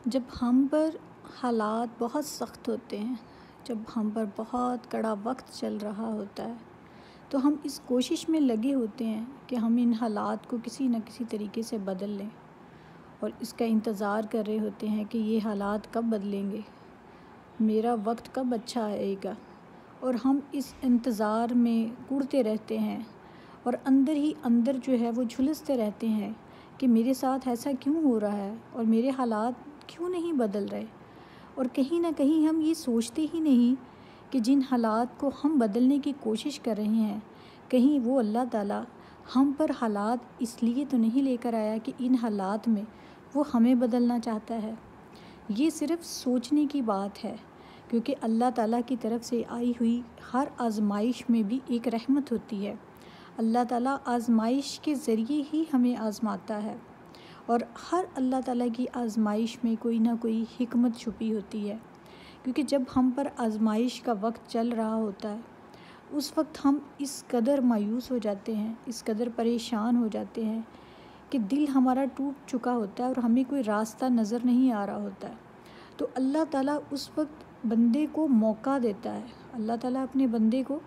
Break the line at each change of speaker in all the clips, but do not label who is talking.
جب ہم پر حالات بہت سخت ہوتے ہیں، جب ہم پر بہت کڑا وقت چل رہا ہوتا ہے، تو ہم اس کوشش میں لگے ہوتے ہیں کہ ہم ان حالات کو کسی نہ کسی طریقے سے بدل لیں، اور اس کا انتظار کر رہے ہوتے ہیں کہ یہ حالات کب بدلیں گے، میرا وقت کب اچھا آئے گا۔ اور ہم اس انتظار میں کڑتے رہتے ہیں، اور اندر ہی اندر جو ہے وہ جھلستے رہتے ہیں کہ میرے ساتھ ایسا کیوں ہو رہا ہے اور میرے حالات کیوں نہیں بدل رہے۔ اور کہیں نہ کہیں ہم یہ سوچتے ہی نہیں کہ جن حالات کو ہم بدلنے کی کوشش کر رہے ہیں، کہیں وہ اللہ تعالیٰ ہم پر حالات اس لیے تو نہیں لے کر آیا کہ ان حالات میں وہ ہمیں بدلنا چاہتا ہے۔ یہ صرف سوچنے کی بات ہے، کیونکہ اللہ تعالیٰ کی طرف سے آئی ہوئی ہر آزمائش میں بھی ایک رحمت ہوتی ہے۔ اللہ تعالیٰ آزمائش کے ذریعے ہی ہمیں آزماتا ہے، اور ہر اللہ تعالیٰ کی آزمائش میں کوئی نہ کوئی حکمت چھپی ہوتی ہے، کیونکہ جب ہم پر آزمائش کا وقت چل رہا ہوتا ہے، اس وقت ہم اس قدر مایوس ہو جاتے ہیں، اس قدر پریشان ہو جاتے ہیں کہ دل ہمارا ٹوٹ چکا ہوتا ہے اور ہمیں کوئی راستہ نظر نہیں آ رہا ہوتا ہے۔ تو اللہ تعالیٰ اس وقت بندے کو موقع دیتا ہے، اللہ تعالیٰ اپنے بندے کو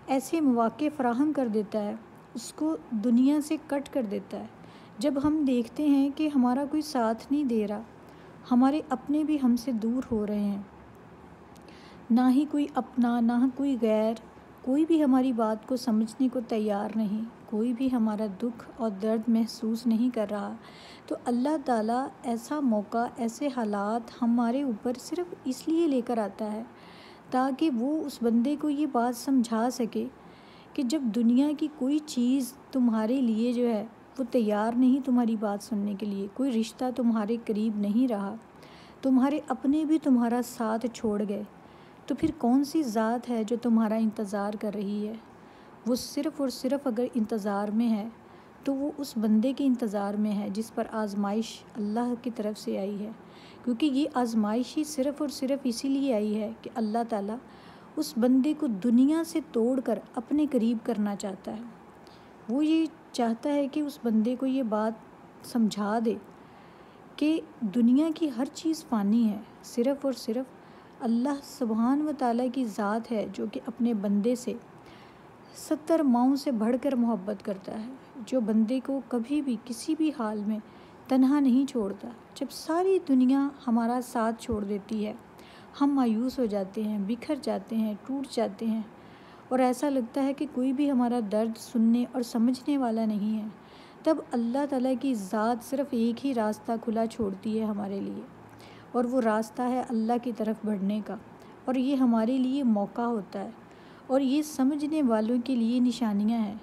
ایسے مواقع فراہم کر دیتا ہے، اس کو دنیا سے کٹ کر دیتا ہے۔ جب ہم دیکھتے ہیں کہ ہمارا کوئی ساتھ نہیں دے رہا، ہمارے اپنے بھی ہم سے دور ہو رہے ہیں، نہ ہی کوئی اپنا نہ کوئی غیر، کوئی بھی ہماری بات کو سمجھنے کو تیار نہیں، کوئی بھی ہمارا دکھ اور درد محسوس نہیں کر رہا، تو اللہ تعالیٰ ایسا موقع، ایسے حالات ہمارے اوپر صرف اس لیے لے کر آتا ہے تاکہ وہ اس بندے کو یہ بات سمجھا سکے کہ جب دنیا کی کوئی چیز تمہارے لیے جو ہے وہ تیار نہیں تمہاری بات سننے کے لیے، کوئی رشتہ تمہارے قریب نہیں رہا، تمہارے اپنے بھی تمہارا ساتھ چھوڑ گئے، تو پھر کون سی ذات ہے جو تمہارا انتظار کر رہی ہے؟ وہ صرف اور صرف اگر انتظار میں ہے تو وہ اس بندے کے انتظار میں ہے جس پر آزمائش اللہ کی طرف سے آئی ہے، کیونکہ یہ آزمائش ہی صرف اور صرف اسی لیے آئی ہے کہ اللہ تعالیٰ اس بندے کو دنیا سے توڑ کر اپنے قریب کرنا چاہتا ہے۔ وہ یہ چاہتا ہے کہ اس بندے کو یہ بات سمجھا دے کہ دنیا کی ہر چیز فانی ہے، صرف اور صرف اللہ سبحانہ و تعالیٰ کی ذات ہے جو کہ اپنے بندے سے 70 ماؤں سے بڑھ کر محبت کرتا ہے، جو بندے کو کبھی بھی کسی بھی حال میں تنہا نہیں چھوڑتا۔ جب ساری دنیا ہمارا ساتھ چھوڑ دیتی ہے، ہم مایوس ہو جاتے ہیں، بکھر جاتے ہیں، ٹوٹ جاتے ہیں، اور ایسا لگتا ہے کہ کوئی بھی ہمارا درد سننے اور سمجھنے والا نہیں ہے، تب اللہ تعالیٰ کی ذات صرف ایک ہی راستہ کھلا چھوڑتی ہے ہمارے لیے، اور وہ راستہ ہے اللہ کی طرف بڑھنے کا، اور یہ ہمارے لیے موقع ہوتا ہے، اور یہ سمجھنے والوں کے لیے نشانیاں ہیں۔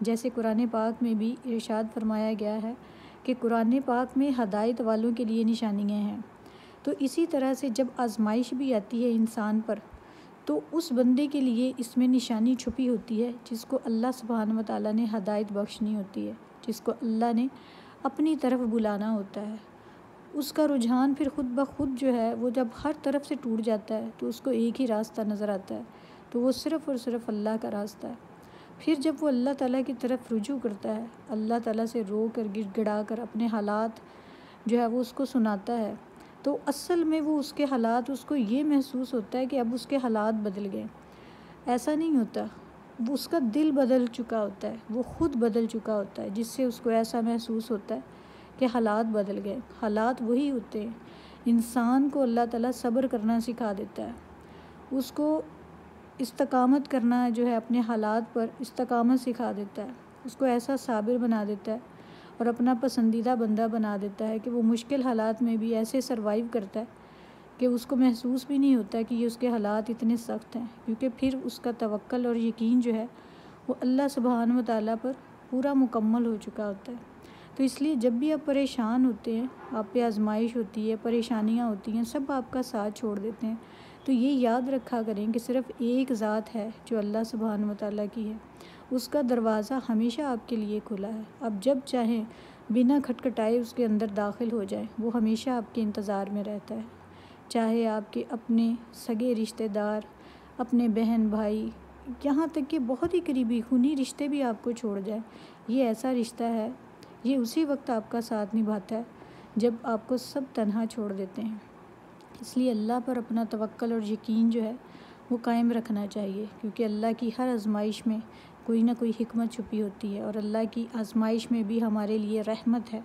جیسے قرآن پاک میں بھی ارشاد فرمایا گیا ہے کہ قرآن پاک میں ہدایت والوں کے لیے نشانیاں ہیں، تو اسی طرح سے جب آزمائش بھی آتی ہے انسان پر، تو اس بندے کے لیے اس میں نشانی چھپی ہوتی ہے جس کو اللہ سبحانہ و تعالیٰ نے ہدایت بخشنی ہوتی ہے، جس کو اللہ نے اپنی طرف بلانا ہوتا ہے۔ اس کا رجحان پھر خود بخود جو ہے وہ جب ہر طرف سے ٹوٹ جاتا ہے تو اس کو ایک ہی راستہ نظر آتا ہے، تو وہ صرف اور صرف اللہ کا راستہ ہے۔ پھر جب وہ اللہ تعالیٰ کی طرف رجوع کرتا ہے، اللہ تعالیٰ سے رو کر گڑ گڑا کر اپنے حالات جو ہے وہ اس کو سناتا ہے، تو اصل میں وہ اس کے حالات اس کو یہ محسوس ہوتا ہے کہ اب اس کے حالات بدل گئے۔ ایسا نہیں ہوتا، وہ اس کا دل بدل چکا ہوتا ہے، وہ خود بدل چکا ہوتا ہے، جس سے اس کو ایسا محسوس ہوتا ہے کہ حالات بدل گئے۔ حالات وہی ہوتے ہیں، انسان کو اللہ تعالیٰ صبر کرنا سکھا دیتا ہے، اس کو استقامت کرنا جو ہے اپنے حالات پر استقامت سکھا دیتا ہے، اس کو ایسا صابر بنا دیتا ہے اور اپنا پسندیدہ بندہ بنا دیتا ہے کہ وہ مشکل حالات میں بھی ایسے سروائیو کرتا ہے کہ اس کو محسوس بھی نہیں ہوتا کہ یہ اس کے حالات اتنے سخت ہیں، کیونکہ پھر اس کا توکل اور یقین جو ہے وہ اللہ سبحانہ و تعالیٰ پر پورا مکمل ہو چکا ہوتا ہے۔ تو اس لیے جب بھی آپ پریشان ہوتے ہیں، آپ پہ آزمائش ہوتی ہے، پریشانیاں ہوتی ہیں، سب آپ کا ساتھ چھوڑ دیتے ہیں، تو یہ یاد رکھا کریں کہ صرف ایک ذات ہے جو اللہ سبحانہ و تعالیٰ کی ہے، اس کا دروازہ ہمیشہ آپ کے لیے کھلا ہے، آپ جب چاہیں بنا کھٹکھٹائے اس کے اندر داخل ہو جائیں، وہ ہمیشہ آپ کے انتظار میں رہتا ہے، چاہے آپ کے اپنے سگے رشتہ دار، اپنے بہن بھائی، یہاں تک کہ بہت ہی قریبی خونی رشتے بھی آپ کو چھوڑ جائیں، یہ ایسا رشتہ ہے، یہ اسی وقت آپ کا ساتھ نبھاتا ہے جب آپ کو سب تنہا چھوڑ دیتے ہیں۔ اس لیے اللہ پر اپنا توکل اور یقین جو ہے وہ قائم رکھنا چاہیے، کیونکہ اللہ کی ہر آزمائش میں کوئی نہ کوئی حکمت چھپی ہوتی ہے، اور اللہ کی آزمائش میں بھی ہمارے لیے رحمت ہے۔